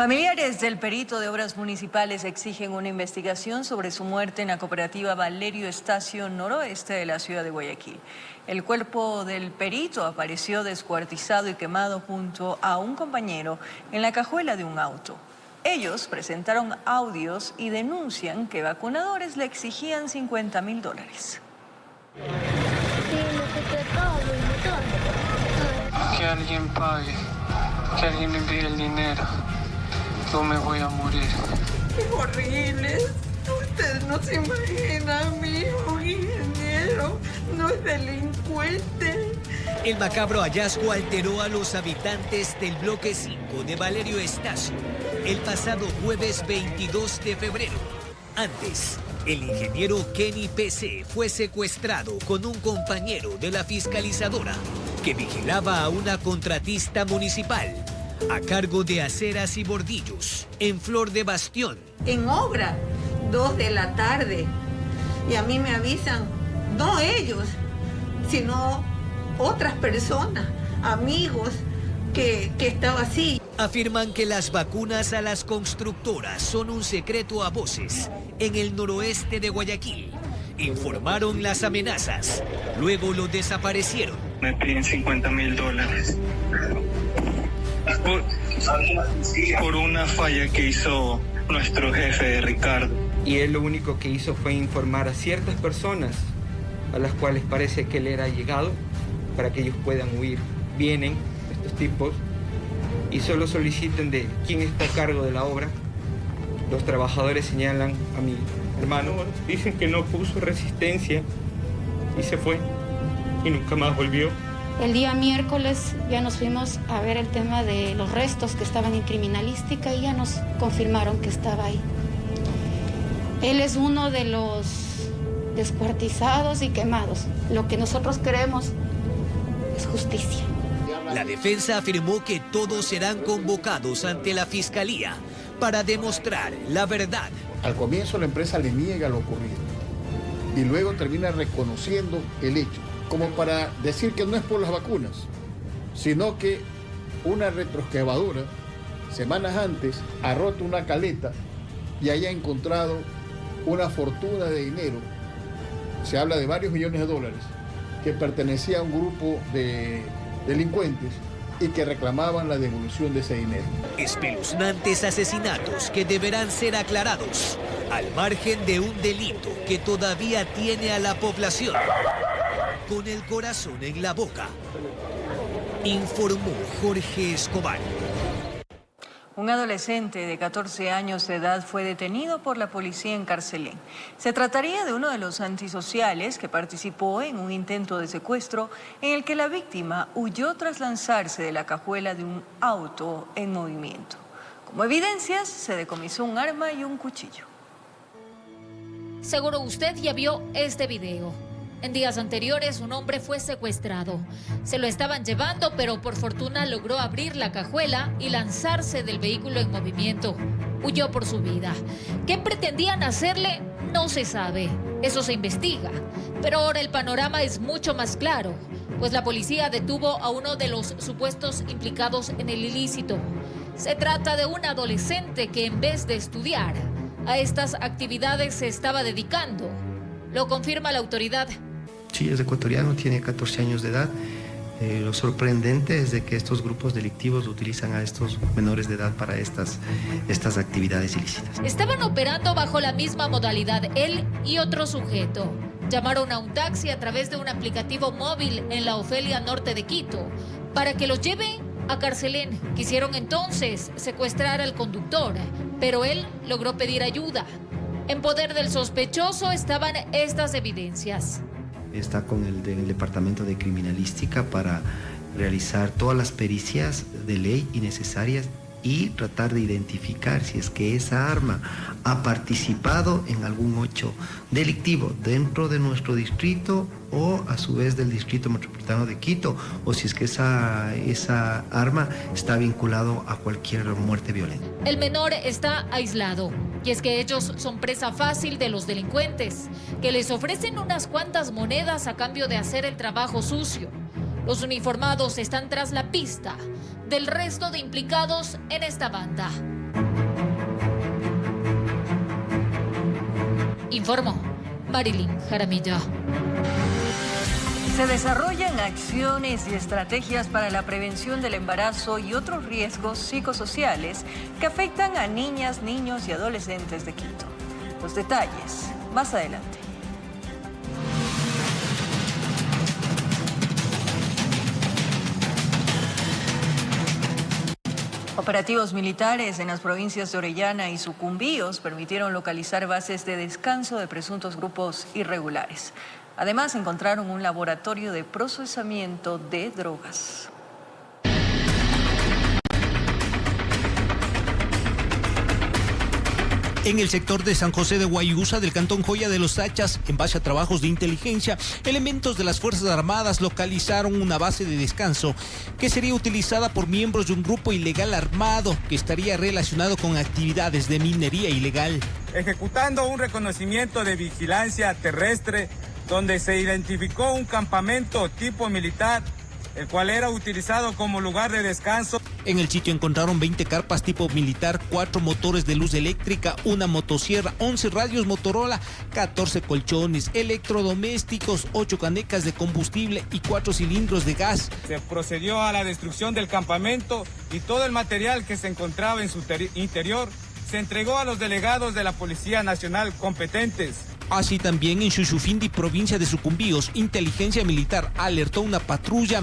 Familiares del perito de obras municipales exigen una investigación sobre su muerte en la cooperativa Valerio Estacio noroeste de la ciudad de Guayaquil. El cuerpo del perito apareció descuartizado y quemado junto a un compañero en la cajuela de un auto. Ellos presentaron audios y denuncian que vacunadores le exigían $50.000. Que alguien pague, que alguien envíe el dinero. Yo me voy a morir. ¡Qué horrible! Ustedes no se imaginan, mi hijo ingeniero no es delincuente. El macabro hallazgo alteró a los habitantes del bloque 5 de Valerio Estacio el pasado jueves 22 de febrero. Antes, el ingeniero Kenny PC fue secuestrado con un compañero de la fiscalizadora que vigilaba a una contratista municipal a cargo de aceras y bordillos en Flor de Bastión. En obra, 2 de la tarde. Y a mí me avisan, no ellos, sino otras personas, amigos, que estaba así. Afirman que las vacunas a las constructoras son un secreto a voces en el noroeste de Guayaquil. Informaron las amenazas, luego lo desaparecieron. Me piden $50.000 por una falla que hizo nuestro jefe Ricardo. Y él lo único que hizo fue informar a ciertas personas a las cuales parece que él era llegado para que ellos puedan huir. Vienen estos tipos y solo solicitan de quién está a cargo de la obra. Los trabajadores señalan a mi hermano, dicen que no puso resistencia y se fue y nunca más volvió. El día miércoles ya nos fuimos a ver el tema de los restos que estaban en criminalística y ya nos confirmaron que estaba ahí. Él es uno de los descuartizados y quemados. Lo que nosotros queremos es justicia. La defensa afirmó que todos serán convocados ante la fiscalía para demostrar la verdad. Al comienzo la empresa le niega lo ocurrido y luego termina reconociendo el hecho, como para decir que no es por las vacunas, sino que una retroexcavadora, semanas antes, ha roto una caleta y haya encontrado una fortuna de dinero, se habla de varios millones de dólares, que pertenecía a un grupo de delincuentes y que reclamaban la devolución de ese dinero. Espeluznantes asesinatos que deberán ser aclarados al margen de un delito que todavía tiene a la población con el corazón en la boca. Informó Jorge Escobar. Un adolescente de 14 años de edad fue detenido por la policía en Carcelén. Se trataría de uno de los antisociales que participó en un intento de secuestro en el que la víctima huyó tras lanzarse de la cajuela de un auto en movimiento. Como evidencias, se decomisó un arma y un cuchillo. Seguro usted ya vio este video. En días anteriores, un hombre fue secuestrado. Se lo estaban llevando, pero por fortuna logró abrir la cajuela y lanzarse del vehículo en movimiento. Huyó por su vida. ¿Qué pretendían hacerle? No se sabe. Eso se investiga. Pero ahora el panorama es mucho más claro, pues la policía detuvo a uno de los supuestos implicados en el ilícito. Se trata de un adolescente que en vez de estudiar, a estas actividades se estaba dedicando. Lo confirma la autoridad. Sí, es ecuatoriano, tiene 14 años de edad. Lo sorprendente es de que estos grupos delictivos utilizan a estos menores de edad para estas actividades ilícitas. Estaban operando bajo la misma modalidad, él y otro sujeto. Llamaron a un taxi a través de un aplicativo móvil en la Ofelia Norte de Quito para que los lleve a Carcelén. Quisieron entonces secuestrar al conductor, pero él logró pedir ayuda. En poder del sospechoso estaban estas evidencias. Está con el Departamento de Criminalística para realizar todas las pericias de ley y necesarias y tratar de identificar si es que esa arma ha participado en algún hecho delictivo dentro de nuestro distrito o a su vez del Distrito Metropolitano de Quito, o si es que esa arma está vinculado a cualquier muerte violenta. El menor está aislado, y es que ellos son presa fácil de los delincuentes, que les ofrecen unas cuantas monedas a cambio de hacer el trabajo sucio. Los uniformados están tras la pista del resto de implicados en esta banda. Informó Marilyn Jaramillo. Se desarrollan acciones y estrategias para la prevención del embarazo y otros riesgos psicosociales que afectan a niñas, niños y adolescentes de Quito. Los detalles más adelante. Operativos militares en las provincias de Orellana y Sucumbíos permitieron localizar bases de descanso de presuntos grupos irregulares. Además, encontraron un laboratorio de procesamiento de drogas. En el sector de San José de Guayusa del cantón Joya de los Hachas, en base a trabajos de inteligencia, elementos de las Fuerzas Armadas localizaron una base de descanso que sería utilizada por miembros de un grupo ilegal armado que estaría relacionado con actividades de minería ilegal. Ejecutando un reconocimiento de vigilancia terrestre donde se identificó un campamento tipo militar, el cual era utilizado como lugar de descanso. En el sitio encontraron 20 carpas tipo militar, 4 motores de luz eléctrica, una motosierra, 11 radios Motorola, 14 colchones, electrodomésticos, 8 canecas de combustible y 4 cilindros de gas. Se procedió a la destrucción del campamento y todo el material que se encontraba en su interior se entregó a los delegados de la Policía Nacional competentes. Así también en Xuxufindi, provincia de Sucumbíos, inteligencia militar alertó una patrulla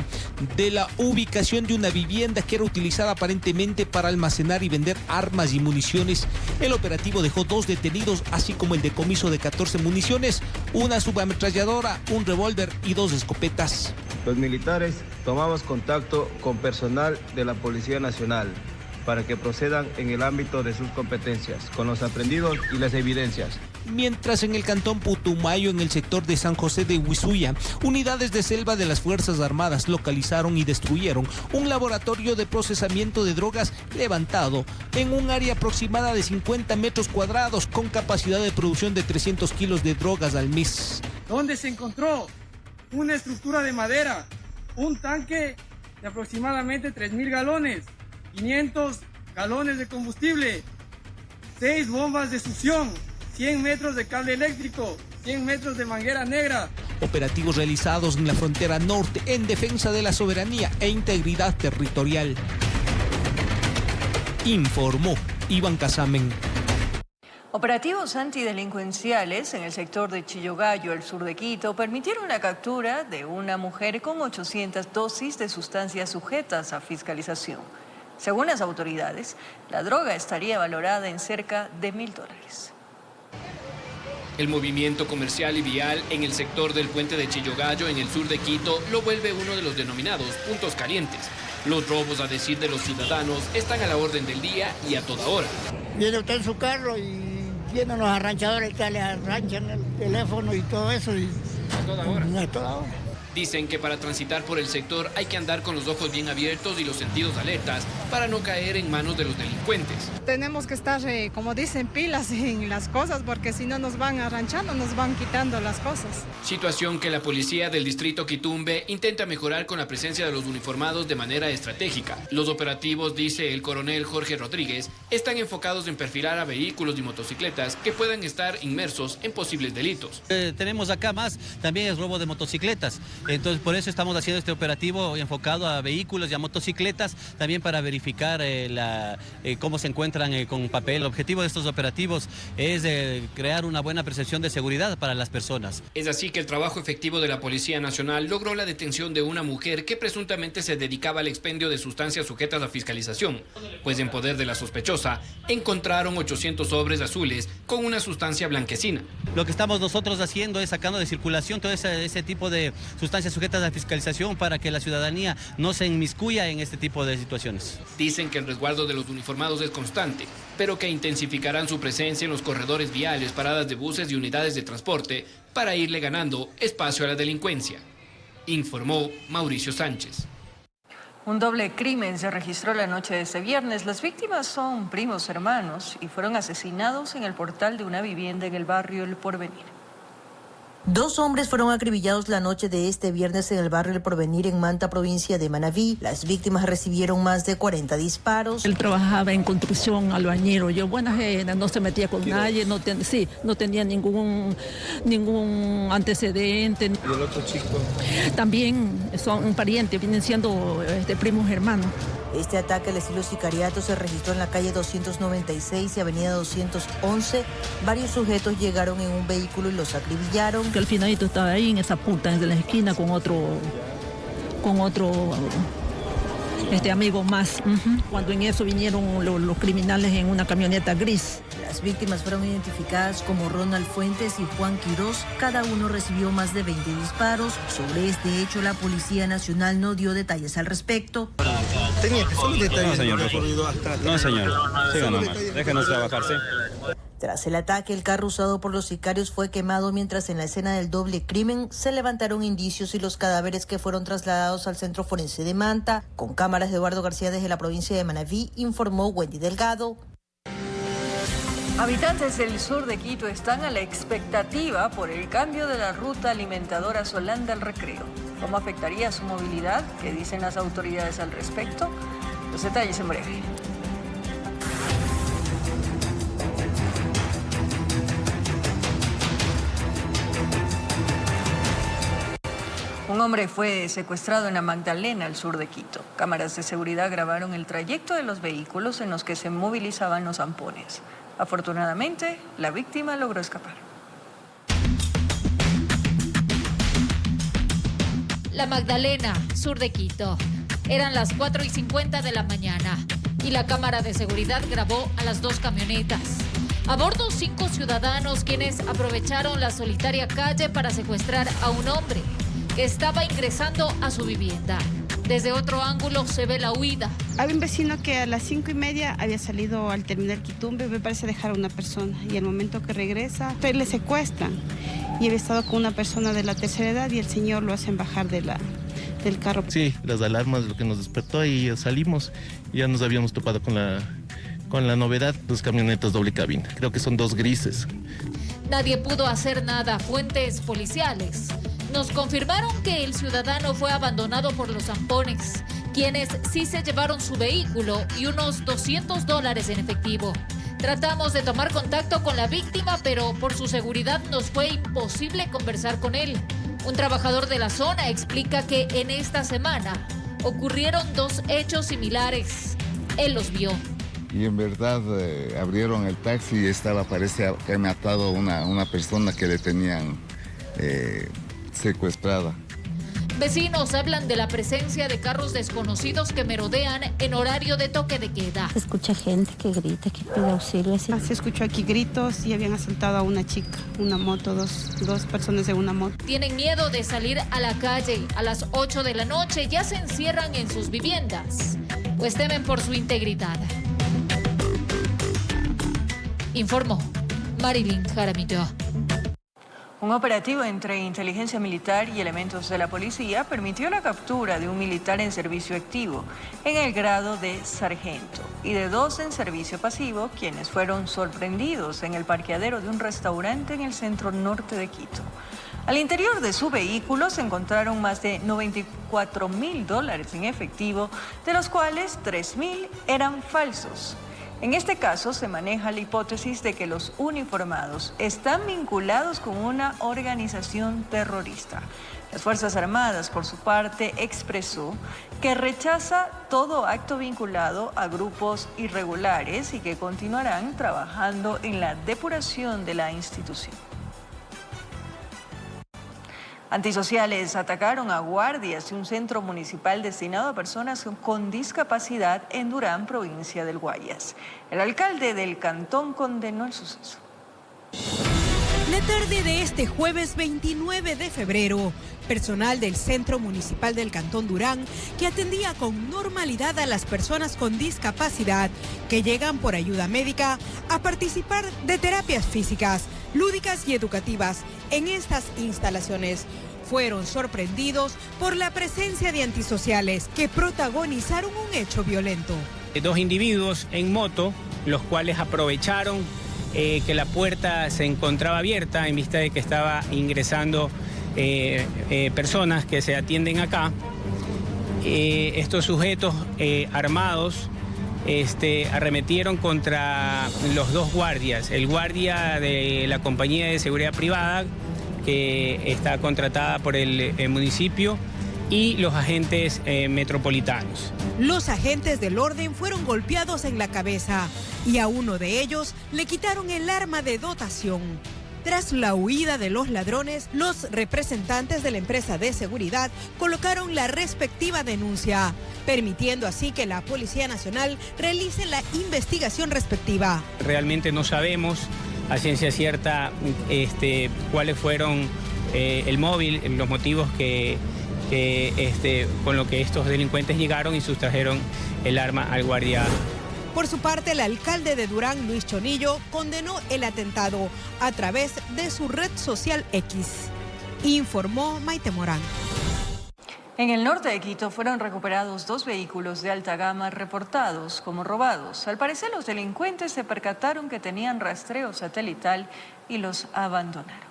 de la ubicación de una vivienda que era utilizada aparentemente para almacenar y vender armas y municiones. El operativo dejó 2 detenidos, así como el decomiso de 14 municiones, una subametralladora, un revólver y 2 escopetas. Los militares tomamos contacto con personal de la Policía Nacional para que procedan en el ámbito de sus competencias, con los aprendidos y las evidencias. Mientras en el cantón Putumayo, en el sector de San José de Huizuya, unidades de selva de las Fuerzas Armadas localizaron y destruyeron un laboratorio de procesamiento de drogas levantado en un área aproximada de 50 metros cuadrados con capacidad de producción de 300 kilos de drogas al mes. Donde se encontró una estructura de madera, un tanque de aproximadamente 3.000 galones, 500 galones de combustible, 6 bombas de succión, 100 metros de cable eléctrico, 100 metros de manguera negra. Operativos realizados en la frontera norte en defensa de la soberanía e integridad territorial. Informó Iván Casamen. Operativos antidelincuenciales en el sector de Chillogallo, al sur de Quito, permitieron la captura de una mujer con 800 dosis de sustancias sujetas a fiscalización. Según las autoridades, la droga estaría valorada en cerca de $1.000. El movimiento comercial y vial en el sector del puente de Chillogallo, en el sur de Quito, lo vuelve uno de los denominados puntos calientes. Los robos, a decir de los ciudadanos, están a la orden del día y a toda hora. Viene usted en su carro y vienen los arranchadores que le arranchan el teléfono y todo eso. Y a toda hora. A toda hora. Dicen que para transitar por el sector hay que andar con los ojos bien abiertos y los sentidos alertas para no caer en manos de los delincuentes. Tenemos que estar, como dicen, pilas en las cosas, porque si no nos van arranchando, nos van quitando las cosas. Situación que la policía del distrito Quitumbe intenta mejorar con la presencia de los uniformados de manera estratégica. Los operativos, dice el coronel Jorge Rodríguez, están enfocados en perfilar a vehículos y motocicletas que puedan estar inmersos en posibles delitos. Tenemos acá más, también es robo de motocicletas. Entonces, por eso estamos haciendo este operativo enfocado a vehículos y a motocicletas, también para verificar cómo se encuentran con papel. El objetivo de estos operativos es crear una buena percepción de seguridad para las personas. Es así que el trabajo efectivo de la Policía Nacional logró la detención de una mujer que presuntamente se dedicaba al expendio de sustancias sujetas a fiscalización, pues en poder de la sospechosa encontraron 800 sobres azules con una sustancia blanquecina. Lo que estamos nosotros haciendo es sacando de circulación todo ese tipo de sustancias sujetas a fiscalización para que la ciudadanía no se inmiscuya en este tipo de situaciones. Dicen que el resguardo de los uniformados es constante, pero que intensificarán su presencia en los corredores viales, paradas de buses y unidades de transporte para irle ganando espacio a la delincuencia, informó Mauricio Sánchez. Un doble crimen se registró la noche de este viernes. Las víctimas son primos hermanos y fueron asesinados en el portal de una vivienda en el barrio El Porvenir. 2 hombres fueron acribillados la noche de este viernes en el barrio El Porvenir, en Manta, provincia de Manabí. Las víctimas recibieron más de 40 disparos. Él trabajaba en construcción, albañero. Yo, buena gente, no se metía con nadie, no tenía ningún antecedente. ¿Y el otro chico? También son parientes, vienen siendo primos hermanos. Este ataque al estilo sicariato se registró en la calle 296 y avenida 211. Varios sujetos llegaron en un vehículo y los acribillaron. Que al finalito estaba ahí en esa punta, en la esquina, con otro amigo más. Cuando en eso vinieron los criminales en una camioneta gris. Las víctimas fueron identificadas como Ronald Fuentes y Juan Quirós. Cada uno recibió más de 20 disparos. Sobre este hecho, la Policía Nacional no dio detalles al respecto. Teniente, solo detalles. No, señor. No, señor. Siga nomás. Déjanos trabajarse. Tras el ataque, el carro usado por los sicarios fue quemado, mientras en la escena del doble crimen se levantaron indicios y los cadáveres que fueron trasladados al Centro Forense de Manta. Con cámaras de Eduardo García desde la provincia de Manabí, informó Wendy Delgado. Habitantes del sur de Quito están a la expectativa por el cambio de la ruta alimentadora Solán del Recreo. ¿Cómo afectaría su movilidad? ¿Qué dicen las autoridades al respecto? Los detalles en breve. Un hombre fue secuestrado en la Magdalena, al sur de Quito. Cámaras de seguridad grabaron el trayecto de los vehículos en los que se movilizaban los zampones. Afortunadamente, la víctima logró escapar. La Magdalena, sur de Quito. Eran las 4:50 de la mañana y la cámara de seguridad grabó a las 2 camionetas. A bordo 5 ciudadanos quienes aprovecharon la solitaria calle para secuestrar a un hombre que estaba ingresando a su vivienda. Desde otro ángulo se ve la huida. Había un vecino que a las 5:30 había salido al terminal Quitumbe, me parece dejar a una persona. Y al momento que regresa, le secuestran. Y había estado con una persona de la tercera edad y el señor lo hacen bajar del carro. Sí, las alarmas, lo que nos despertó y salimos. Ya nos habíamos topado con la novedad, 2 camionetas doble cabina. Creo que son 2 grises. Nadie pudo hacer nada. Fuentes policiales nos confirmaron que el ciudadano fue abandonado por los zampones, quienes sí se llevaron su vehículo y unos $200 en efectivo. Tratamos de tomar contacto con la víctima, pero por su seguridad nos fue imposible conversar con él. Un trabajador de la zona explica que en esta semana ocurrieron 2 hechos similares. Él los vio. Y en verdad abrieron el taxi y parece que han matado a una persona que le tenían secuestrada. Vecinos hablan de la presencia de carros desconocidos que merodean en horario de toque de queda. Se escucha gente que grita, que pide auxilio. Se escuchó aquí gritos y habían asaltado a una chica, una moto, dos personas en una moto. Tienen miedo de salir a la calle. A las 8 de la noche ya se encierran en sus viviendas, pues temen por su integridad. Informó Marilyn Jaramillo. Un operativo entre inteligencia militar y elementos de la policía permitió la captura de un militar en servicio activo en el grado de sargento y de 2 en servicio pasivo, quienes fueron sorprendidos en el parqueadero de un restaurante en el centro norte de Quito. Al interior de su vehículo se encontraron más de $94.000 en efectivo, de los cuales 3.000 eran falsos. En este caso se maneja la hipótesis de que los uniformados están vinculados con una organización terrorista. Las Fuerzas Armadas, por su parte, expresó que rechaza todo acto vinculado a grupos irregulares y que continuarán trabajando en la depuración de la institución. Antisociales atacaron a guardias de un centro municipal destinado a personas con discapacidad en Durán, provincia del Guayas. El alcalde del cantón condenó el suceso. La tarde de este jueves 29 de febrero, personal del Centro Municipal del Cantón Durán, que atendía con normalidad a las personas con discapacidad que llegan por ayuda médica a participar de terapias físicas, lúdicas y educativas en estas instalaciones, fueron sorprendidos por la presencia de antisociales que protagonizaron un hecho violento. 2 individuos en moto, los cuales aprovecharon que la puerta se encontraba abierta en vista de que estaba ingresando personas que se atienden acá. Estos sujetos armados arremetieron contra los dos guardias, el guardia de la compañía de seguridad privada que está contratada por el municipio y los agentes metropolitanos. Los agentes del orden fueron golpeados en la cabeza y a uno de ellos le quitaron el arma de dotación. Tras la huida de los ladrones, los representantes de la empresa de seguridad colocaron la respectiva denuncia, permitiendo así que la Policía Nacional realice la investigación respectiva. Realmente no sabemos a ciencia cierta cuáles fueron el móvil, los motivos con lo que estos delincuentes llegaron y sustrajeron el arma al guardia. Por su parte, el alcalde de Durán, Luis Chonillo, condenó el atentado a través de su red social X. Informó Maite Morán. En el norte de Quito fueron recuperados 2 vehículos de alta gama reportados como robados. Al parecer, los delincuentes se percataron que tenían rastreo satelital y los abandonaron.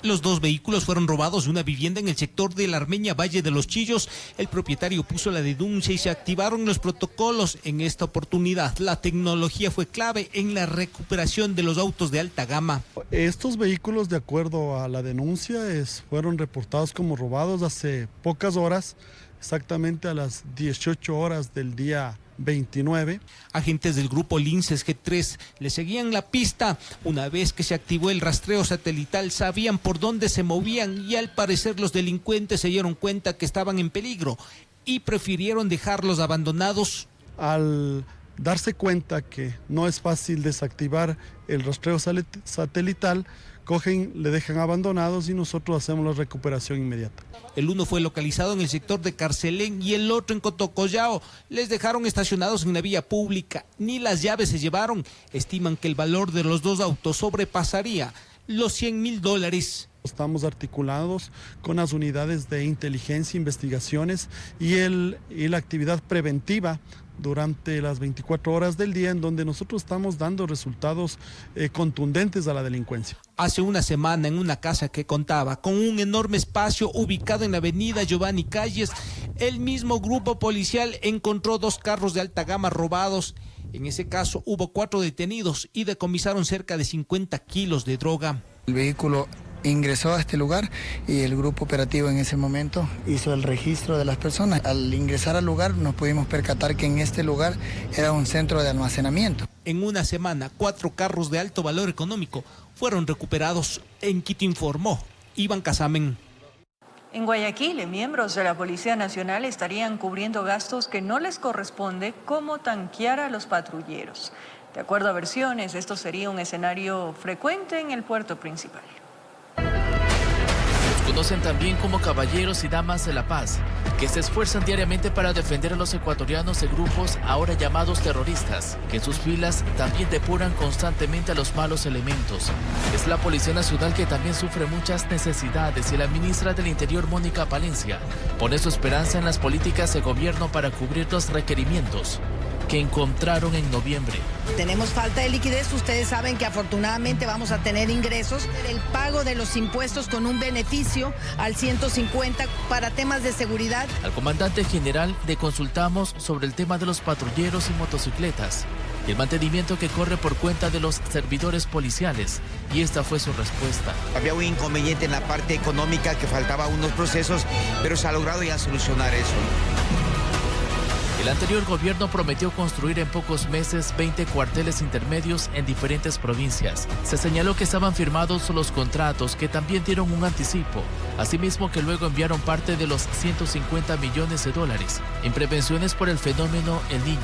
Los 2 vehículos fueron robados de una vivienda en el sector de la Armeña, Valle de los Chillos. El propietario puso la denuncia y se activaron los protocolos. En esta oportunidad, la tecnología fue clave en la recuperación de los autos de alta gama. Estos vehículos, de acuerdo a la denuncia, fueron reportados como robados hace pocas horas, exactamente a las 18 horas del día 29. Agentes del grupo Linces G3 le seguían la pista. Una vez que se activó el rastreo satelital, sabían por dónde se movían y al parecer los delincuentes se dieron cuenta que estaban en peligro y prefirieron dejarlos abandonados. Al darse cuenta que no es fácil desactivar el rastreo satelital, le dejan abandonados y nosotros hacemos la recuperación inmediata. El uno fue localizado en el sector de Carcelén y el otro en Cotocollao. Les dejaron estacionados en una vía pública, ni las llaves se llevaron. Estiman que el valor de los 2 autos sobrepasaría los $100.000. Estamos articulados con las unidades de inteligencia, investigaciones y la actividad preventiva durante las 24 horas del día, en donde nosotros estamos dando resultados contundentes a la delincuencia. Hace una semana, en una casa que contaba con un enorme espacio ubicado en la avenida Giovanni Calles, el mismo grupo policial encontró 2 carros de alta gama robados. En ese caso hubo 4 detenidos y decomisaron cerca de 50 kilos de droga. El vehículo ingresó a este lugar y el grupo operativo en ese momento hizo el registro de las personas. Al ingresar al lugar nos pudimos percatar que en este lugar era un centro de almacenamiento. En una semana, 4 carros de alto valor económico fueron recuperados. En Quito informó Iván Casamen. En Guayaquil, miembros de la Policía Nacional estarían cubriendo gastos que no les corresponde, como tanquear a los patrulleros. De acuerdo a versiones, esto sería un escenario frecuente en el puerto principal. Conocen también como caballeros y damas de la paz, que se esfuerzan diariamente para defender a los ecuatorianos de grupos ahora llamados terroristas, que en sus filas también depuran constantemente a los malos elementos. Es la Policía Nacional que también sufre muchas necesidades y la ministra del Interior, Mónica Palencia, pone su esperanza en las políticas de gobierno para cubrir los requerimientos que encontraron en noviembre. Tenemos falta de liquidez, ustedes saben que afortunadamente vamos a tener ingresos, el pago de los impuestos con un beneficio al 150 para temas de seguridad. Al comandante general le consultamos sobre el tema de los patrulleros y motocicletas y el mantenimiento que corre por cuenta de los servidores policiales, y esta fue su respuesta. Había un inconveniente en la parte económica, que faltaba unos procesos, pero se ha logrado ya solucionar eso. El anterior gobierno prometió construir en pocos meses 20 cuarteles intermedios en diferentes provincias. Se señaló que estaban firmados los contratos, que también dieron un anticipo. Asimismo, que luego enviaron parte de los $150 millones en prevenciones por el fenómeno El Niño.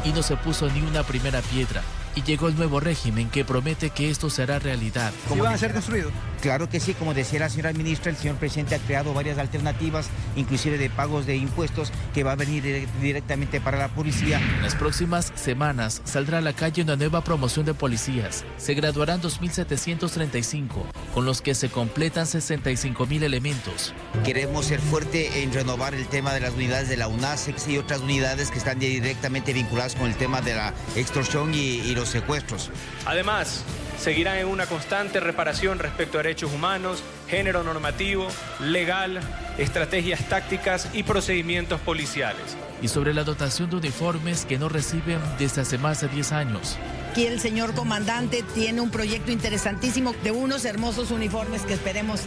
Y no se puso ni una primera piedra. Y llegó el nuevo régimen que promete que esto será realidad. ¿Sí van a ser construidos? Claro que sí, como decía la señora ministra, el señor presidente ha creado varias alternativas, inclusive de pagos de impuestos, que va a venir directamente para la policía. En las próximas semanas saldrá a la calle una nueva promoción de policías. Se graduarán 2.735, con con los que se completan 65.000 elementos. Queremos ser fuerte en renovar el tema de las unidades de la UNASEX y otras unidades que están directamente vinculadas con el tema de la extorsión y los secuestros. Además, seguirán en una constante reparación respecto a derechos humanos, género normativo, legal, estrategias tácticas y procedimientos policiales. Y sobre la dotación de uniformes que no reciben desde hace más de 10 años. Aquí el señor comandante tiene un proyecto interesantísimo de unos hermosos uniformes que esperemos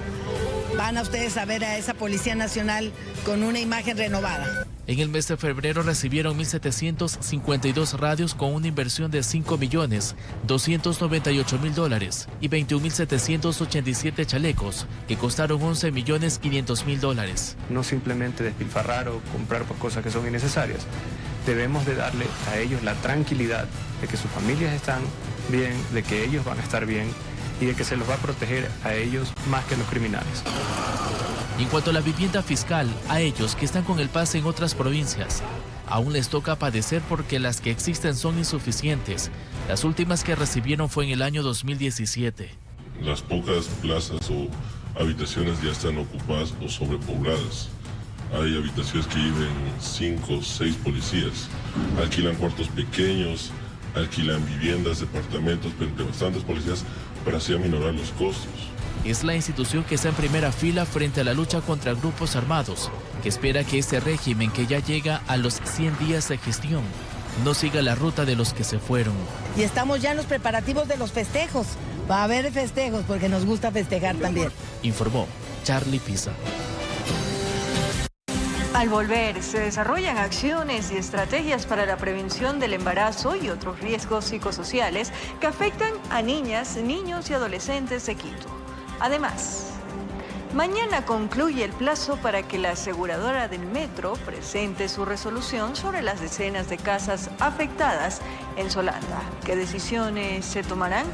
van a ustedes a ver a esa Policía Nacional con una imagen renovada. En el mes de febrero recibieron 1.752 radios con una inversión de $5.298.000 y 21.787 chalecos que costaron $11.500.000. No simplemente despilfarrar o comprar por cosas que son innecesarias. Debemos de darle a ellos la tranquilidad de que sus familias están bien, de que ellos van a estar bien y de que se los va a proteger a ellos más que a los criminales. En cuanto a la vivienda fiscal, a ellos que están con el pase en otras provincias, aún les toca padecer porque las que existen son insuficientes. Las últimas que recibieron fue en el año 2017. Las pocas plazas o habitaciones ya están ocupadas o sobrepobladas. Hay habitaciones que viven 5 o 6 policías. Alquilan cuartos pequeños, alquilan viviendas, departamentos, de bastantes policías para así aminorar los costos. Es la institución que está en primera fila frente a la lucha contra grupos armados, que espera que este régimen que ya llega a los 100 días de gestión no siga la ruta de los que se fueron. Y estamos ya en los preparativos de los festejos. Va a haber festejos porque nos gusta festejar también. Informó Charlie Pisa. Al volver, se desarrollan acciones y estrategias para la prevención del embarazo y otros riesgos psicosociales que afectan a niñas, niños y adolescentes de Quito. Además, mañana concluye el plazo para que la aseguradora del metro presente su resolución sobre las decenas de casas afectadas en Solanda. ¿Qué decisiones se tomarán?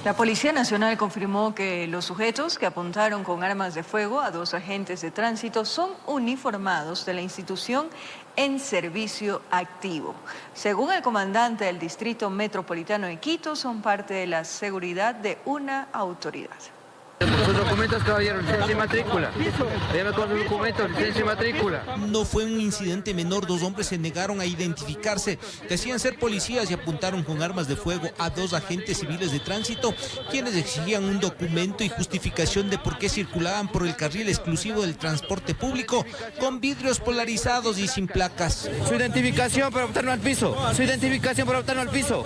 La Policía Nacional confirmó que los sujetos que apuntaron con armas de fuego a 2 agentes de tránsito son uniformados de la institución en servicio activo. Según el comandante del Distrito Metropolitano de Quito, son parte de la seguridad de una autoridad. Sus documentos, caballero, licencia y matrícula. Dígame con sus documentos, licencia y matrícula. No fue un incidente menor. 2 hombres se negaron a identificarse. Decían ser policías y apuntaron con armas de fuego a 2 agentes civiles de tránsito, quienes exigían un documento y justificación de por qué circulaban por el carril exclusivo del transporte público con vidrios polarizados y sin placas. Su identificación para botarlo al piso. Su identificación para botarlo al piso.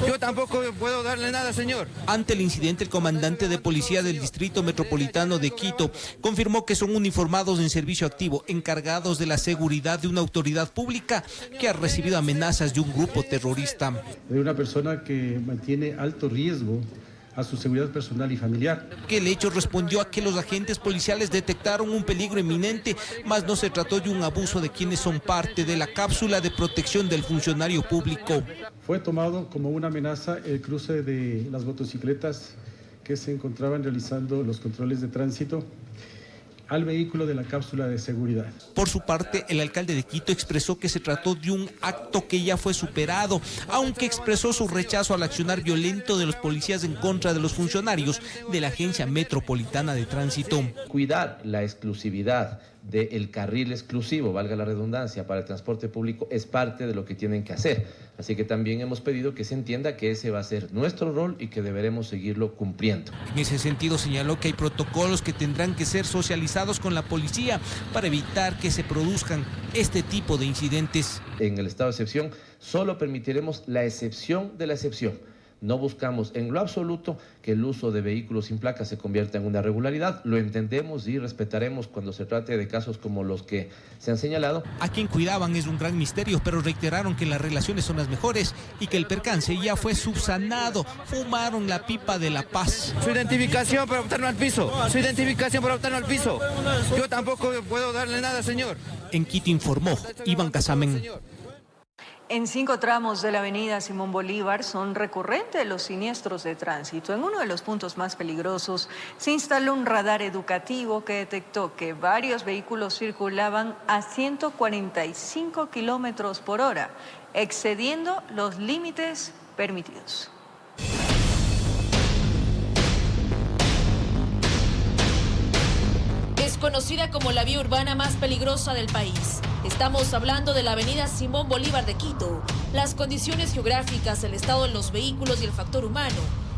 Yo tampoco puedo darle nada, señor. Ante el incidente, el comandante de policía del Distrito Metropolitano de Quito confirmó que son uniformados en servicio activo, encargados de la seguridad de una autoridad pública que ha recibido amenazas de un grupo terrorista. De una persona que mantiene alto riesgo a su seguridad personal y familiar. Que el hecho respondió a que los agentes policiales detectaron un peligro inminente, mas no se trató de un abuso de quienes son parte de la cápsula de protección del funcionario público. Fue tomado como una amenaza el cruce de las motocicletas que se encontraban realizando los controles de tránsito al vehículo de la cápsula de seguridad. Por su parte, el alcalde de Quito expresó que se trató de un acto que ya fue superado, aunque expresó su rechazo al accionar violento de los policías en contra de los funcionarios de la Agencia Metropolitana de Tránsito. Cuidar la exclusividad del carril exclusivo, valga la redundancia, para el transporte público es parte de lo que tienen que hacer. Así que también hemos pedido que se entienda que ese va a ser nuestro rol y que deberemos seguirlo cumpliendo. En ese sentido, señaló que hay protocolos que tendrán que ser socializados con la policía para evitar que se produzcan este tipo de incidentes. En el estado de excepción solo permitiremos la excepción de la excepción. No buscamos en lo absoluto que el uso de vehículos sin placas se convierta en una regularidad. Lo entendemos y respetaremos cuando se trate de casos como los que se han señalado. A quien cuidaban es un gran misterio, pero reiteraron que las relaciones son las mejores y que el percance ya fue subsanado. Fumaron la pipa de la paz. Su identificación para botarlo al piso. Su identificación para botarlo al piso. Yo tampoco puedo darle nada, señor. En Quito informó Iván Casamen. En 5 tramos de la avenida Simón Bolívar son recurrentes los siniestros de tránsito. En uno de los puntos más peligrosos se instaló un radar educativo que detectó que varios vehículos circulaban a 145 kilómetros por hora, excediendo los límites permitidos. Es conocida como la vía urbana más peligrosa del país. Estamos hablando de la avenida Simón Bolívar de Quito. Las condiciones geográficas, el estado de los vehículos y el factor humano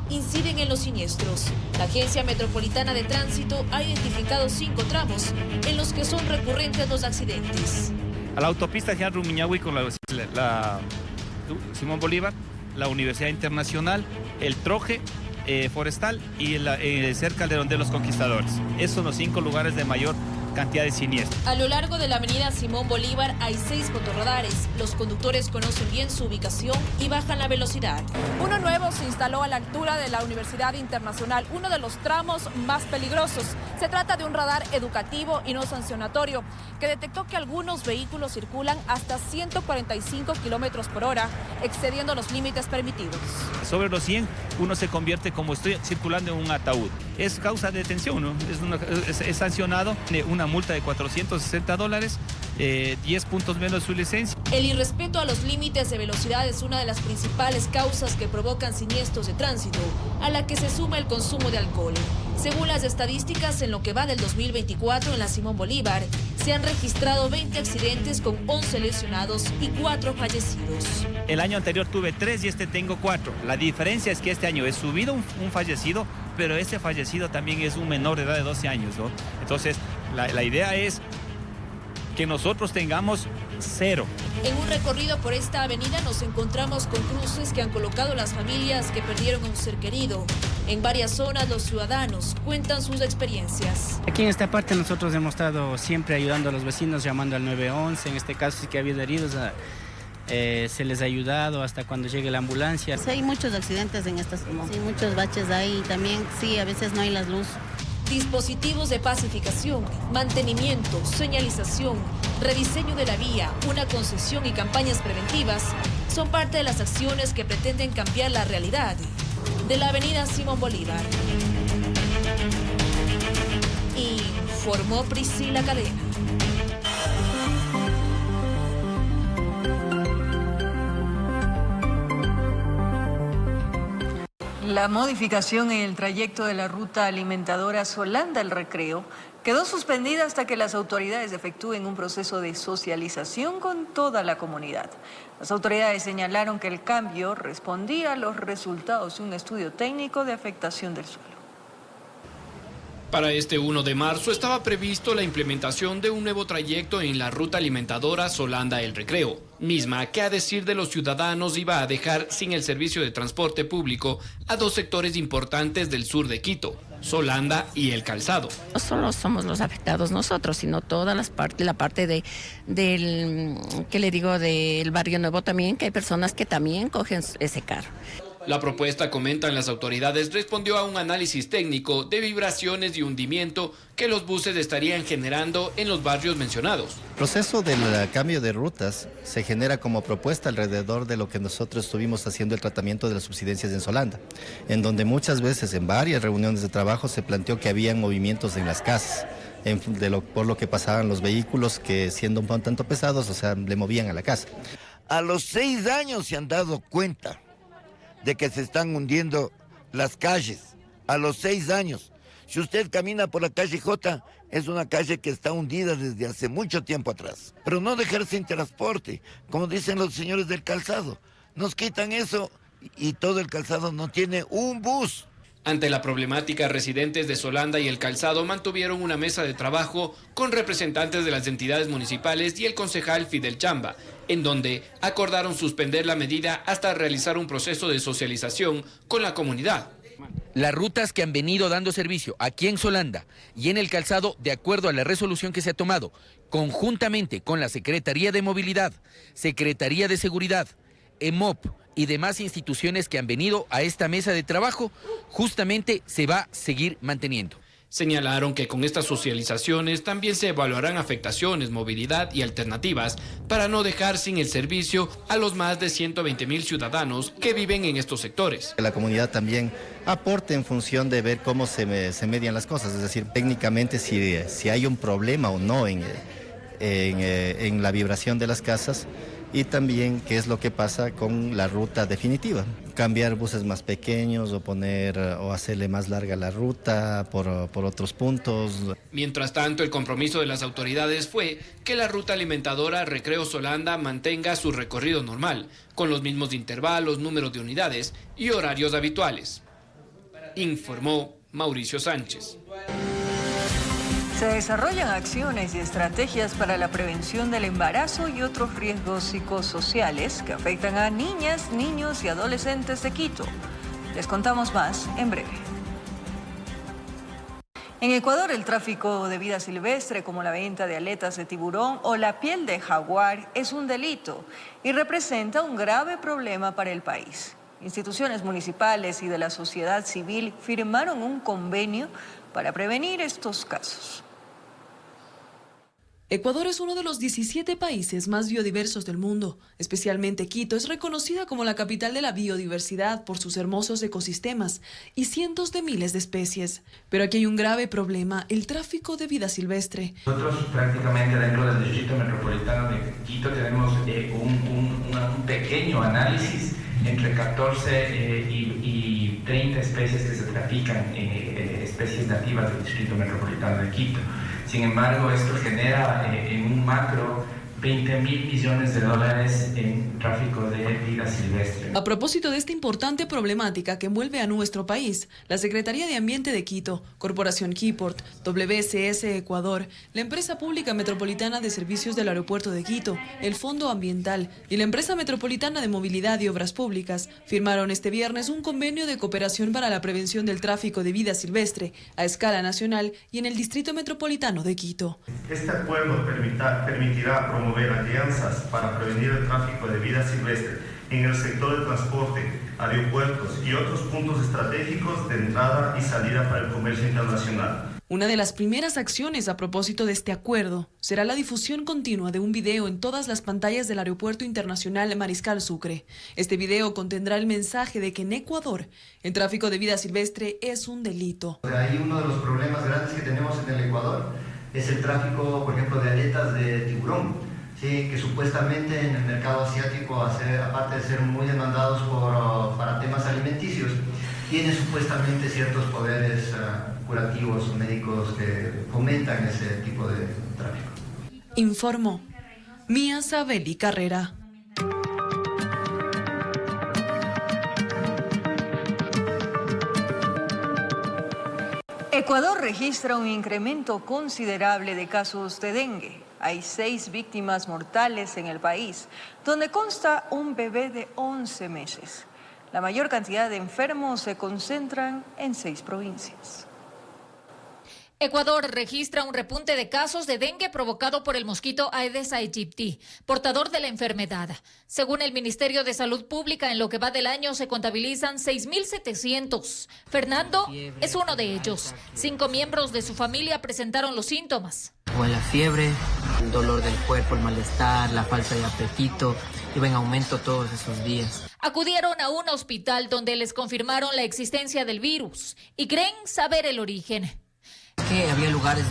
inciden en los siniestros. La Agencia Metropolitana de Tránsito ha identificado 5 tramos en los que son recurrentes los accidentes. A la autopista Jean Rumiñahui con la Simón Bolívar, la Universidad Internacional, el Troje Forestal y cerca de los Conquistadores. Esos son los 5 lugares de mayor cantidad de siniestros. A lo largo de la avenida Simón Bolívar hay 6 fotorradares. Los conductores conocen bien su ubicación y bajan la velocidad. Uno nuevo se instaló a la altura de la Universidad Internacional, uno de los tramos más peligrosos. Se trata de un radar educativo y no sancionatorio que detectó que algunos vehículos circulan hasta 145 kilómetros por hora, excediendo los límites permitidos. Sobre los 100, uno se convierte como estoy circulando en un ataúd. Es causa de detención, ¿no? Es sancionado una multa de $460, 10 puntos menos su licencia. El irrespeto a los límites de velocidad es una de las principales causas que provocan siniestros de tránsito, a la que se suma el consumo de alcohol. Según las estadísticas, en lo que va del 2024 en la Simón Bolívar, se han registrado 20 accidentes con 11 lesionados y 4 fallecidos. El año anterior tuve 3 y este tengo 4. La diferencia es que este año he subido un fallecido, pero este fallecido también es un menor de edad de 12 años, ¿no? Entonces, la idea es que nosotros tengamos 0. En un recorrido por esta avenida nos encontramos con cruces que han colocado las familias que perdieron a un ser querido. En varias zonas los ciudadanos cuentan sus experiencias. Aquí en esta parte nosotros hemos estado siempre ayudando a los vecinos, llamando al 911. En este caso sí que ha habido heridos, se les ha ayudado hasta cuando llegue la ambulancia. Sí, hay muchos accidentes en estas zonas, sí, muchos baches ahí también, sí, a veces no hay las luces. Dispositivos de pacificación, mantenimiento, señalización, rediseño de la vía, una concesión y campañas preventivas son parte de las acciones que pretenden cambiar la realidad de la avenida Simón Bolívar. Informó Priscila Cadena. La modificación en el trayecto de la ruta alimentadora Solanda El Recreo quedó suspendida hasta que las autoridades efectúen un proceso de socialización con toda la comunidad. Las autoridades señalaron que el cambio respondía a los resultados de un estudio técnico de afectación del suelo. Para este 1 de marzo estaba previsto la implementación de un nuevo trayecto en la ruta alimentadora Solanda El Recreo, misma que a decir de los ciudadanos iba a dejar sin el servicio de transporte público a 2 sectores importantes del sur de Quito, Solanda y El Calzado. No solo somos los afectados nosotros, sino todas las partes, la parte del barrio nuevo también, que hay personas que también cogen ese carro. La propuesta, comentan las autoridades, respondió a un análisis técnico de vibraciones y hundimiento que los buses estarían generando en los barrios mencionados. El proceso del cambio de rutas se genera como propuesta alrededor de lo que nosotros estuvimos haciendo el tratamiento de las subsidencias en Solanda, en donde muchas veces en varias reuniones de trabajo se planteó que habían movimientos en las casas, por lo que pasaban los vehículos que siendo un tanto pesados, le movían a la casa. A los 6 años se han dado cuenta de que se están hundiendo las calles, a los 6 años. Si usted camina por la calle J, es una calle que está hundida desde hace mucho tiempo atrás. Pero no dejar sin transporte, como dicen los señores del Calzado. Nos quitan eso y todo el Calzado no tiene un bus. Ante la problemática, residentes de Solanda y El Calzado mantuvieron una mesa de trabajo con representantes de las entidades municipales y el concejal Fidel Chamba, en donde acordaron suspender la medida hasta realizar un proceso de socialización con la comunidad. Las rutas que han venido dando servicio aquí en Solanda y en El Calzado, de acuerdo a la resolución que se ha tomado, conjuntamente con la Secretaría de Movilidad, Secretaría de Seguridad, EMOP y demás instituciones que han venido a esta mesa de trabajo, justamente se va a seguir manteniendo. Señalaron que con estas socializaciones también se evaluarán afectaciones, movilidad y alternativas para no dejar sin el servicio a los más de 120.000 ciudadanos que viven en estos sectores. La comunidad también aporte en función de ver cómo se median las cosas, es decir, técnicamente si hay un problema o no en la vibración de las casas, y también qué es lo que pasa con la ruta definitiva. Cambiar buses más pequeños o hacerle más larga la ruta por otros puntos. Mientras tanto, el compromiso de las autoridades fue que la ruta alimentadora Recreo Solanda mantenga su recorrido normal, con los mismos intervalos, números de unidades y horarios habituales. Informó Mauricio Sánchez. Se desarrollan acciones y estrategias para la prevención del embarazo y otros riesgos psicosociales que afectan a niñas, niños y adolescentes de Quito. Les contamos más en breve. En Ecuador, el tráfico de vida silvestre, como la venta de aletas de tiburón o la piel de jaguar, es un delito y representa un grave problema para el país. Instituciones municipales y de la sociedad civil firmaron un convenio para prevenir estos casos. Ecuador es uno de los 17 países más biodiversos del mundo. Especialmente Quito es reconocida como la capital de la biodiversidad por sus hermosos ecosistemas y cientos de miles de especies. Pero aquí hay un grave problema, el tráfico de vida silvestre. Nosotros prácticamente dentro del distrito metropolitano de Quito tenemos un pequeño análisis entre 14 y 30 especies que se trafican, especies nativas del distrito metropolitano de Quito. Sin embargo, esto genera en un macro 20.000 millones de dólares en tráfico de vida silvestre. A propósito de esta importante problemática que envuelve a nuestro país, la Secretaría de Ambiente de Quito, Corporación Quiport, WSS Ecuador, la Empresa Pública Metropolitana de Servicios del Aeropuerto de Quito, el Fondo Ambiental y la Empresa Metropolitana de Movilidad y Obras Públicas firmaron este viernes un convenio de cooperación para la prevención del tráfico de vida silvestre a escala nacional y en el Distrito Metropolitano de Quito. Este acuerdo permitirá promover alianzas para prevenir el tráfico de vida silvestre en el sector del transporte, aeropuertos y otros puntos estratégicos de entrada y salida para el comercio internacional. Una de las primeras acciones a propósito de este acuerdo será la difusión continua de un video en todas las pantallas del Aeropuerto Internacional Mariscal Sucre. Este video contendrá el mensaje de que en Ecuador el tráfico de vida silvestre es un delito. Ahí uno de los problemas grandes que tenemos en el Ecuador es el tráfico, por ejemplo, de aletas de tiburón. Sí, que supuestamente en el mercado asiático, aparte de ser muy demandados para temas alimenticios, tienen supuestamente ciertos poderes curativos o médicos que fomentan ese tipo de tráfico. Informó Mía Sabeli Carrera. Ecuador registra un incremento considerable de casos de dengue. Hay 6 víctimas mortales en el país, donde consta un bebé de 11 meses. La mayor cantidad de enfermos se concentran en 6 provincias. Ecuador registra un repunte de casos de dengue provocado por el mosquito Aedes aegypti, portador de la enfermedad. Según el Ministerio de Salud Pública, en lo que va del año se contabilizan 6.700. Fernando es uno de ellos. 5 miembros de su familia presentaron los síntomas. O la fiebre, el dolor del cuerpo, el malestar, la falta de apetito, iba en aumento todos esos días. Acudieron a un hospital donde les confirmaron la existencia del virus y creen saber el origen. Que había lugares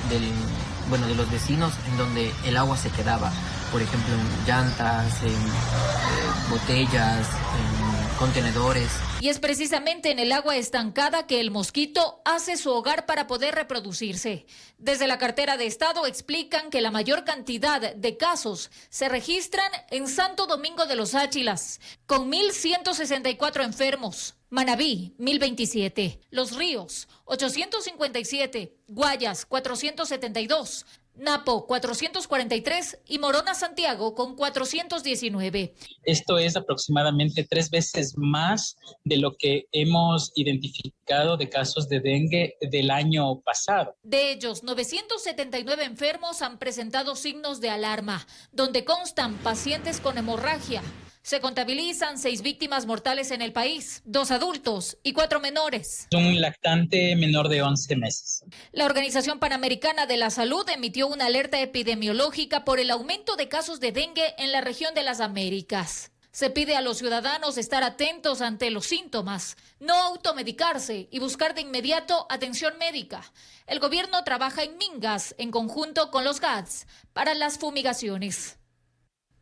de los vecinos en donde el agua se quedaba, por ejemplo en llantas, en botellas, en contenedores. Y es precisamente en el agua estancada que el mosquito hace su hogar para poder reproducirse. Desde la cartera de Estado explican que la mayor cantidad de casos se registran en Santo Domingo de los Áchilas, con 1.164 enfermos. Manabí, 1.027. Los Ríos, 857. Guayas, 472. Napo, 443 y Morona, Santiago, con 419. Esto es aproximadamente 3 veces más de lo que hemos identificado de casos de dengue del año pasado. De ellos, 979 enfermos han presentado signos de alarma, donde constan pacientes con hemorragia, Se contabilizan 6 víctimas mortales en el país, 2 adultos y 4 menores. Un lactante menor de 11 meses. La Organización Panamericana de la Salud emitió una alerta epidemiológica por el aumento de casos de dengue en la región de las Américas. Se pide a los ciudadanos estar atentos ante los síntomas, no automedicarse y buscar de inmediato atención médica. El gobierno trabaja en Mingas en conjunto con los GATS para las fumigaciones.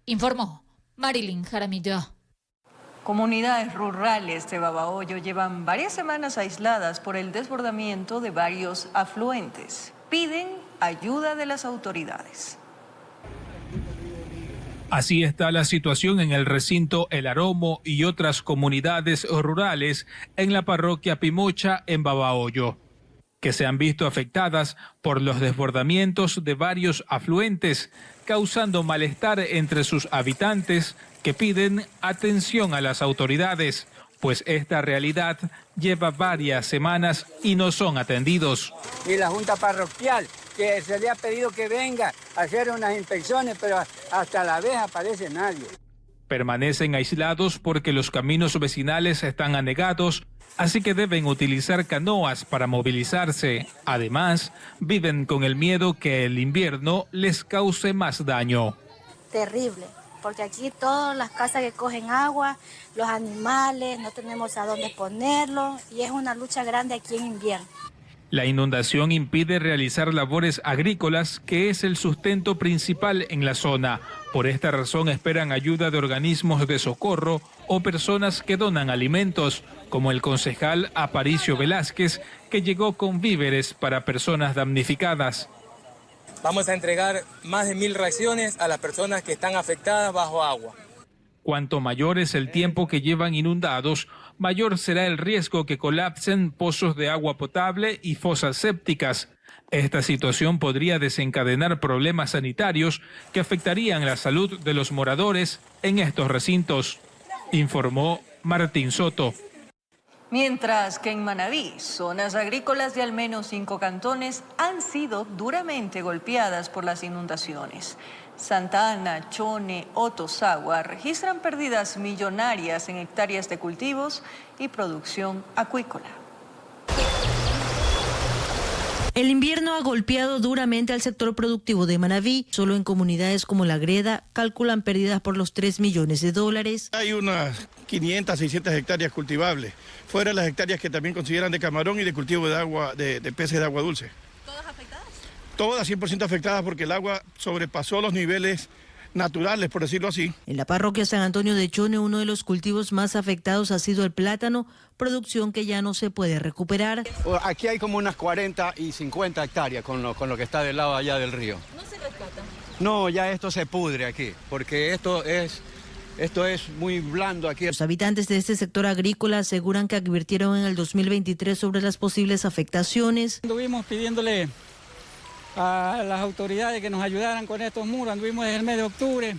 Informó Marilyn Jaramillo. Comunidades rurales de Babahoyo llevan varias semanas aisladas por el desbordamiento de varios afluentes. Piden ayuda de las autoridades. Así está la situación en el recinto El Aromo y otras comunidades rurales en la parroquia Pimocha en Babahoyo, que se han visto afectadas por los desbordamientos de varios afluentes, causando malestar entre sus habitantes que piden atención a las autoridades, pues esta realidad lleva varias semanas y no son atendidos. Y la Junta Parroquial, que se le ha pedido que venga a hacer unas inspecciones, pero hasta la vez aparece nadie. Permanecen aislados porque los caminos vecinales están anegados, así que deben utilizar canoas para movilizarse. Además, viven con el miedo que el invierno les cause más daño. Terrible, porque aquí todas las casas que cogen agua, los animales, no tenemos a dónde ponerlos y es una lucha grande aquí en invierno. La inundación impide realizar labores agrícolas, que es el sustento principal en la zona. Por esta razón esperan ayuda de organismos de socorro o personas que donan alimentos, como el concejal Aparicio Velázquez, que llegó con víveres para personas damnificadas. Vamos a entregar más de 1.000 raciones a las personas que están afectadas bajo agua. Cuanto mayor es el tiempo que llevan inundados, mayor será el riesgo que colapsen pozos de agua potable y fosas sépticas. Esta situación podría desencadenar problemas sanitarios que afectarían la salud de los moradores en estos recintos, informó Martín Soto. Mientras que en Manabí, zonas agrícolas de al menos 5 cantones han sido duramente golpeadas por las inundaciones. Santa Ana, Chone, Otosagua registran pérdidas millonarias en hectáreas de cultivos y producción acuícola. El invierno ha golpeado duramente al sector productivo de Manabí. Solo en comunidades como La Greda calculan pérdidas por los $3 millones. Hay unas 500, 600 hectáreas cultivables, fuera de las hectáreas que también consideran de camarón y de cultivo de agua, de peces de agua dulce. ¿Todas afectadas? Todas 100% afectadas porque el agua sobrepasó los niveles naturales, por decirlo así. En la parroquia San Antonio de Chone, uno de los cultivos más afectados ha sido el plátano, producción que ya no se puede recuperar. Aquí hay como unas 40 y 50 hectáreas con lo que está del lado allá del río. ¿No se rescata? No, ya esto se pudre aquí, porque esto es muy blando aquí. Los habitantes de este sector agrícola aseguran que advirtieron en el 2023 sobre las posibles afectaciones. Anduvimos pidiéndole a las autoridades que nos ayudaran con estos muros, anduvimos desde el mes de octubre,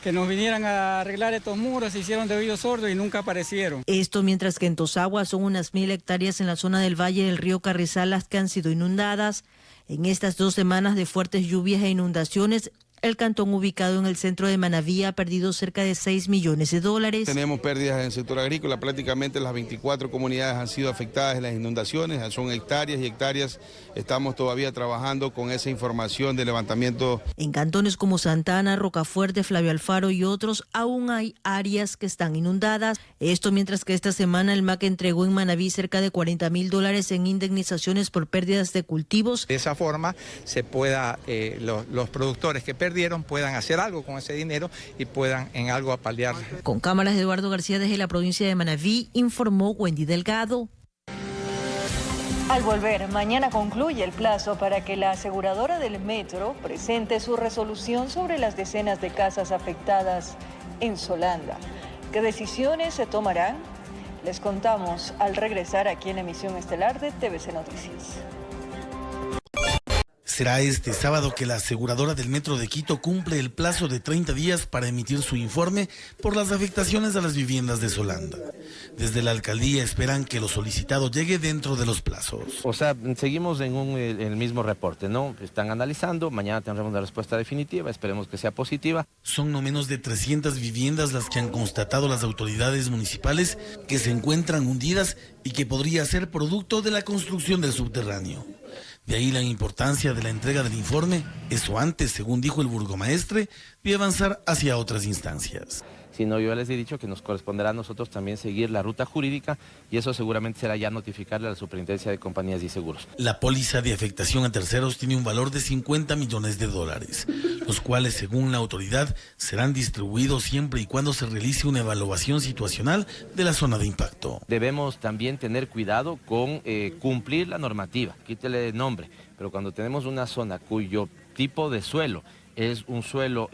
que nos vinieran a arreglar estos muros, se hicieron de oídos sordos y nunca aparecieron. Esto mientras que en Tosagua son unas 1.000 hectáreas en la zona del valle del río Carrizal las que han sido inundadas. En estas 2 semanas de fuertes lluvias e inundaciones, el cantón ubicado en el centro de Manabí ha perdido cerca de $6 millones. Tenemos pérdidas en el sector agrícola, prácticamente las 24 comunidades han sido afectadas en las inundaciones, son hectáreas y hectáreas. Estamos todavía trabajando con esa información de levantamiento. En cantones como Santa Ana, Rocafuerte, Flavio Alfaro y otros, aún hay áreas que están inundadas. Esto mientras que esta semana el MAC entregó en Manabí cerca de $40.000 en indemnizaciones por pérdidas de cultivos. De esa forma se pueda, los productores que perdieron puedan hacer algo con ese dinero y puedan en algo apalear. Con cámaras de Eduardo García desde la provincia de Manabí, informó Wendy Delgado. Al volver, mañana concluye el plazo para que la aseguradora del metro presente su resolución sobre las decenas de casas afectadas en Solanda. ¿Qué decisiones se tomarán? Les contamos al regresar aquí en Emisión Estelar de TVC Noticias. Será este sábado que la aseguradora del Metro de Quito cumple el plazo de 30 días para emitir su informe por las afectaciones a las viviendas de Solanda. Desde la alcaldía esperan que lo solicitado llegue dentro de los plazos. O sea, seguimos en el mismo reporte, ¿no? Están analizando, mañana tendremos la respuesta definitiva, esperemos que sea positiva. Son no menos de 300 viviendas las que han constatado las autoridades municipales que se encuentran hundidas y que podría ser producto de la construcción del subterráneo. De ahí la importancia de la entrega del informe, eso antes, según dijo el burgomaestre, de avanzar hacia otras instancias. Si no, yo les he dicho que nos corresponderá a nosotros también seguir la ruta jurídica y eso seguramente será ya notificarle a la Superintendencia de Compañías y Seguros. La póliza de afectación a terceros tiene un valor de $50 millones, los cuales, según la autoridad, serán distribuidos siempre y cuando se realice una evaluación situacional de la zona de impacto. Debemos también tener cuidado con cumplir la normativa, quítele nombre, pero cuando tenemos una zona cuyo tipo de suelo es un suelo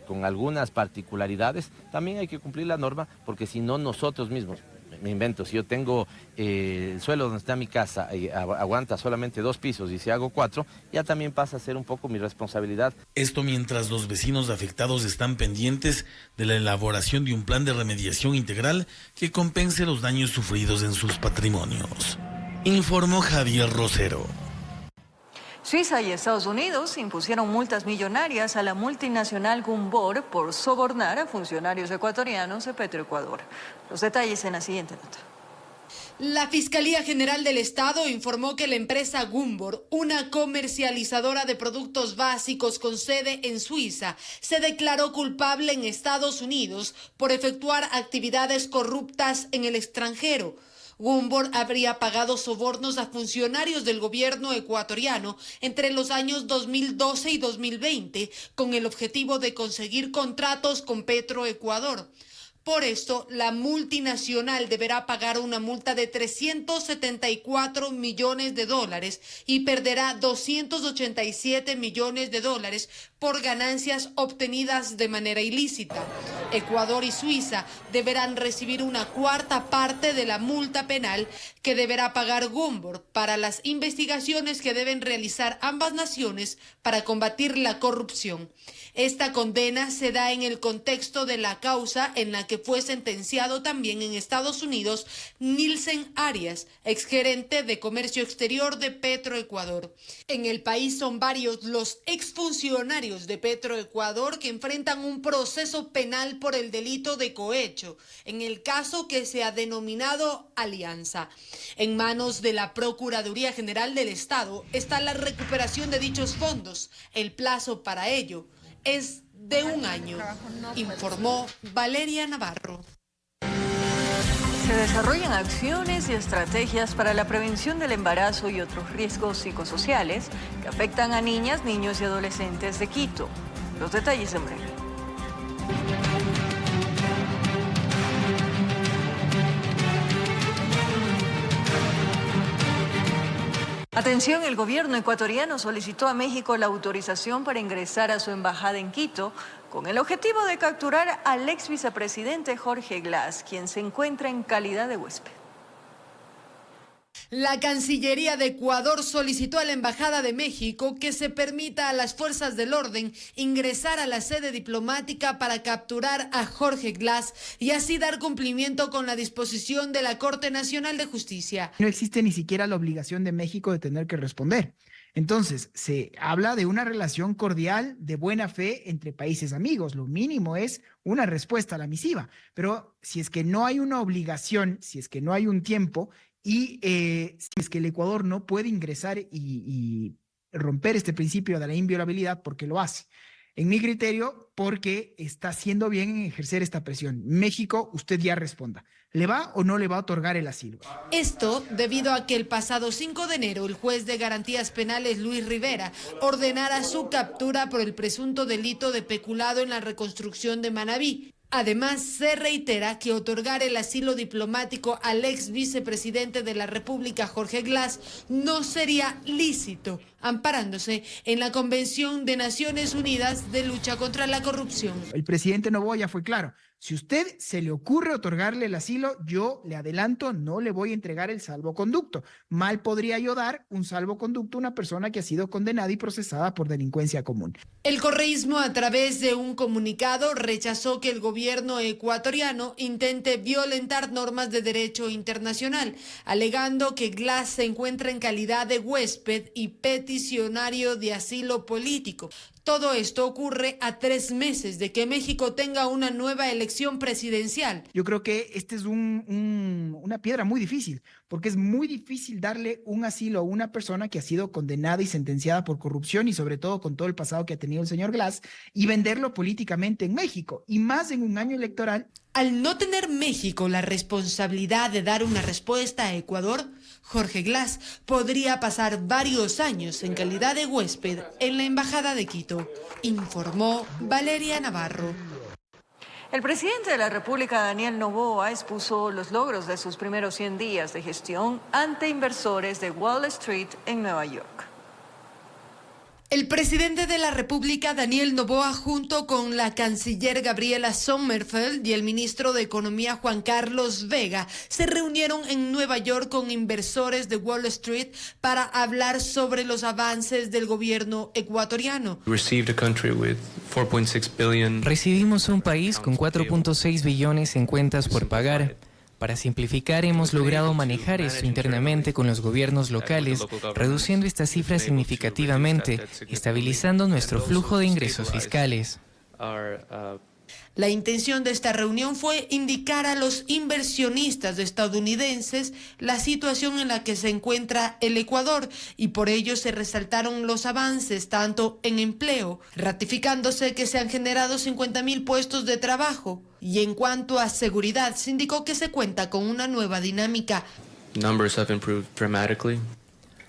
con algunas particularidades, también hay que cumplir la norma, porque si no nosotros mismos, me invento, si yo tengo el suelo donde está mi casa y aguanta solamente 2 pisos y si hago 4, ya también pasa a ser un poco mi responsabilidad. Esto mientras los vecinos afectados están pendientes de la elaboración de un plan de remediación integral que compense los daños sufridos en sus patrimonios. Informó Javier Rosero. Suiza y Estados Unidos impusieron multas millonarias a la multinacional Gumbor por sobornar a funcionarios ecuatorianos de Petroecuador. Los detalles en la siguiente nota. La Fiscalía General del Estado informó que la empresa Gumbor, una comercializadora de productos básicos con sede en Suiza, se declaró culpable en Estados Unidos por efectuar actividades corruptas en el extranjero. Gumbor habría pagado sobornos a funcionarios del gobierno ecuatoriano entre los años 2012 y 2020 con el objetivo de conseguir contratos con Petroecuador. Por esto, la multinacional deberá pagar una multa de $374 millones y perderá $287 millones por ganancias obtenidas de manera ilícita. Ecuador y Suiza deberán recibir una cuarta parte de la multa penal que deberá pagar Gumbor para las investigaciones que deben realizar ambas naciones para combatir la corrupción. Esta condena se da en el contexto de la causa en la que fue sentenciado también en Estados Unidos Nilsen Arias, exgerente de Comercio Exterior de Petroecuador. En el país son varios los exfuncionarios de Petroecuador que enfrentan un proceso penal por el delito de cohecho, en el caso que se ha denominado Alianza. En manos de la Procuraduría General del Estado está la recuperación de dichos fondos. El plazo para ello es de 1 año, informó Valeria Navarro. Se desarrollan acciones y estrategias para la prevención del embarazo y otros riesgos psicosociales que afectan a niñas, niños y adolescentes de Quito. Los detalles en breve. Atención, el gobierno ecuatoriano solicitó a México la autorización para ingresar a su embajada en Quito con el objetivo de capturar al ex vicepresidente Jorge Glass, quien se encuentra en calidad de huésped. La Cancillería de Ecuador solicitó a la Embajada de México que se permita a las fuerzas del orden ingresar a la sede diplomática para capturar a Jorge Glass y así dar cumplimiento con la disposición de la Corte Nacional de Justicia. No existe ni siquiera la obligación de México de tener que responder. Entonces, se habla de una relación cordial de buena fe entre países amigos. Lo mínimo es una respuesta a la misiva. Pero si es que no hay una obligación, si es que no hay un tiempo, y si es que el Ecuador no puede ingresar y romper este principio de la inviolabilidad, porque lo hace. En mi criterio, porque está haciendo bien en ejercer esta presión. México, usted ya responda. ¿Le va o no le va a otorgar el asilo? Esto debido a que el pasado 5 de enero el juez de garantías penales Luis Rivera ordenara su captura por el presunto delito de peculado en la reconstrucción de Manabí. Además, se reitera que otorgar el asilo diplomático al ex vicepresidente de la República, Jorge Glass, no sería lícito, amparándose en la Convención de Naciones Unidas de Lucha contra la Corrupción. El presidente Noboa ya fue claro, Si usted se le ocurre otorgarle el asilo, yo le adelanto, no le voy a entregar el salvoconducto. Mal podría yo dar un salvoconducto a una persona que ha sido condenada y procesada por delincuencia común. El correísmo, a través de un comunicado, rechazó que el gobierno ecuatoriano intente violentar normas de derecho internacional, alegando que Glass se encuentra en calidad de huésped y peticionario de asilo político. Todo esto ocurre a 3 meses de que México tenga una nueva elección presidencial. Yo creo que este es una piedra muy difícil, porque es muy difícil darle un asilo a una persona que ha sido condenada y sentenciada por corrupción y sobre todo con todo el pasado que ha tenido el señor Glass y venderlo políticamente en México, y más en un año electoral. Al no tener México la responsabilidad de dar una respuesta a Ecuador, Jorge Glass podría pasar varios años en calidad de huésped en la Embajada de Quito, informó Valeria Navarro. El presidente de la República, Daniel Noboa, expuso los logros de sus primeros 100 días de gestión ante inversores de Wall Street en Nueva York. El presidente de la República, Daniel Noboa, junto con la canciller Gabriela Sommerfeld y el ministro de Economía, Juan Carlos Vega, se reunieron en Nueva York con inversores de Wall Street para hablar sobre los avances del gobierno ecuatoriano. Recibimos un país con 4.6 billones en cuentas por pagar. Para simplificar, hemos logrado manejar esto internamente con los gobiernos locales, reduciendo estas cifras significativamente, estabilizando nuestro flujo de ingresos fiscales. La intención de esta reunión fue indicar a los inversionistas estadounidenses la situación en la que se encuentra el Ecuador, y por ello se resaltaron los avances tanto en empleo, ratificándose que se han generado 50,000 puestos de trabajo, y en cuanto a seguridad se indicó que se cuenta con una nueva dinámica.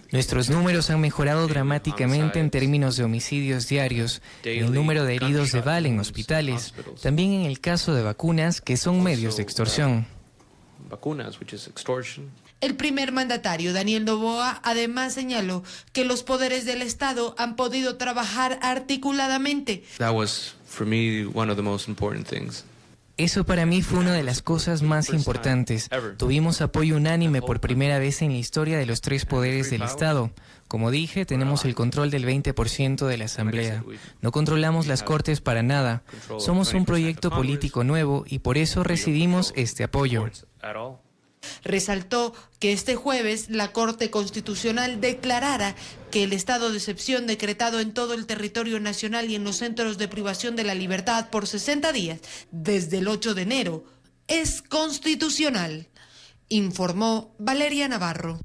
Nuestros números han mejorado dramáticamente en términos de homicidios diarios, en el número de heridos de bala en hospitales, también en el caso de vacunas, que son medios de extorsión. El primer mandatario, Daniel Noboa, además señaló que los poderes del Estado han podido trabajar articuladamente. Eso para mí fue una de las cosas más importantes. Tuvimos apoyo unánime por primera vez en la historia de los 3 poderes del Estado. Como dije, tenemos el control del 20% de la Asamblea. No controlamos las Cortes para nada. Somos un proyecto político nuevo y por eso recibimos este apoyo. Resaltó que este jueves la Corte Constitucional declarara que el estado de excepción decretado en todo el territorio nacional y en los centros de privación de la libertad por 60 días desde el 8 de enero es constitucional, informó Valeria Navarro.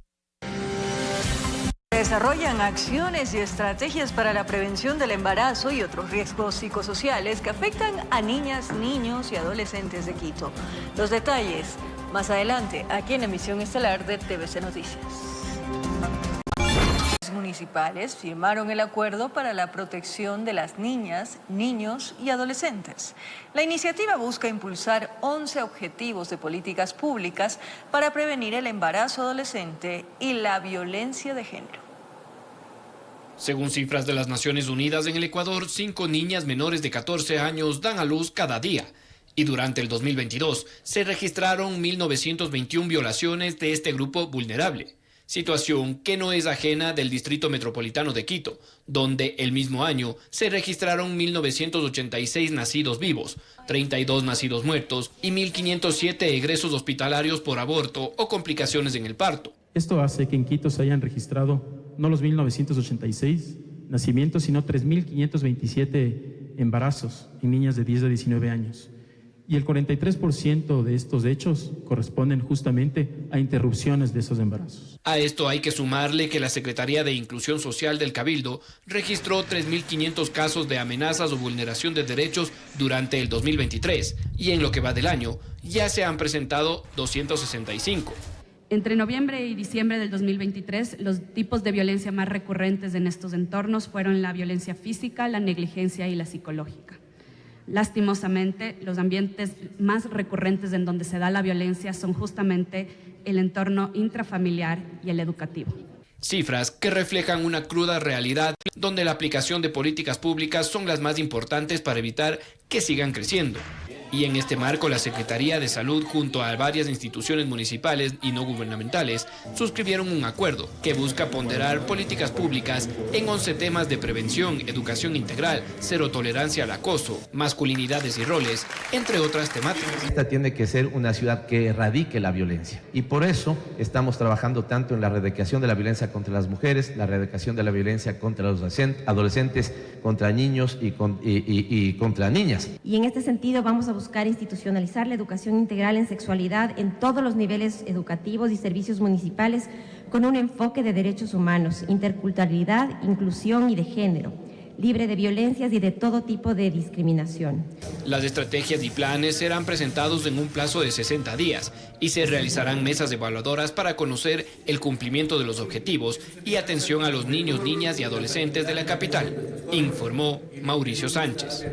Desarrollan acciones y estrategias para la prevención del embarazo y otros riesgos psicosociales que afectan a niñas, niños y adolescentes de Quito. Los detalles más adelante, aquí en Emisión Estelar de TVC Noticias. Los municipales firmaron el acuerdo para la protección de las niñas, niños y adolescentes. La iniciativa busca impulsar 11 objetivos de políticas públicas para prevenir el embarazo adolescente y la violencia de género. Según cifras de las Naciones Unidas, en el Ecuador, 5 niñas menores de 14 años dan a luz cada día. Y durante el 2022 se registraron 1.921 violaciones de este grupo vulnerable, situación que no es ajena del Distrito Metropolitano de Quito, donde el mismo año se registraron 1.986 nacidos vivos, 32 nacidos muertos y 1.507 egresos hospitalarios por aborto o complicaciones en el parto. Esto hace que en Quito se hayan registrado no los 1.986 nacimientos, sino 3.527 embarazos en niñas de 10 a 19 años. Y el 43% de estos hechos corresponden justamente a interrupciones de esos embarazos. A esto hay que sumarle que la Secretaría de Inclusión Social del Cabildo registró 3.500 casos de amenazas o vulneración de derechos durante el 2023 y en lo que va del año ya se han presentado 265. Entre noviembre y diciembre del 2023, los tipos de violencia más recurrentes en estos entornos fueron la violencia física, la negligencia y la psicológica. Lastimosamente, los ambientes más recurrentes en donde se da la violencia son justamente el entorno intrafamiliar y el educativo. Cifras que reflejan una cruda realidad donde la aplicación de políticas públicas son las más importantes para evitar que sigan creciendo. Y en este marco, la Secretaría de Salud, junto a varias instituciones municipales y no gubernamentales, suscribieron un acuerdo que busca ponderar políticas públicas en 11 temas de prevención, educación integral, cero tolerancia al acoso, masculinidades y roles, entre otras temáticas. Esta tiene que ser una ciudad que erradique la violencia. Y por eso estamos trabajando tanto en la erradicación de la violencia contra las mujeres, la erradicación de la violencia contra los adolescentes, contra niños y contra niñas. Y en este sentido vamos a buscar institucionalizar la educación integral en sexualidad en todos los niveles educativos y servicios municipales con un enfoque de derechos humanos, interculturalidad, inclusión y de género, libre de violencias y de todo tipo de discriminación. Las estrategias y planes serán presentados en un plazo de 60 días y se realizarán mesas evaluadoras para conocer el cumplimiento de los objetivos y atención a los niños, niñas y adolescentes de la capital, informó Mauricio Sánchez.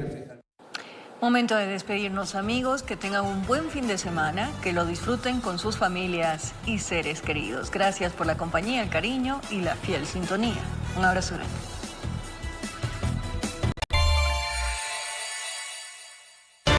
Momento de despedirnos, amigos, que tengan un buen fin de semana, que lo disfruten con sus familias y seres queridos. Gracias por la compañía, el cariño y la fiel sintonía. Un abrazo grande.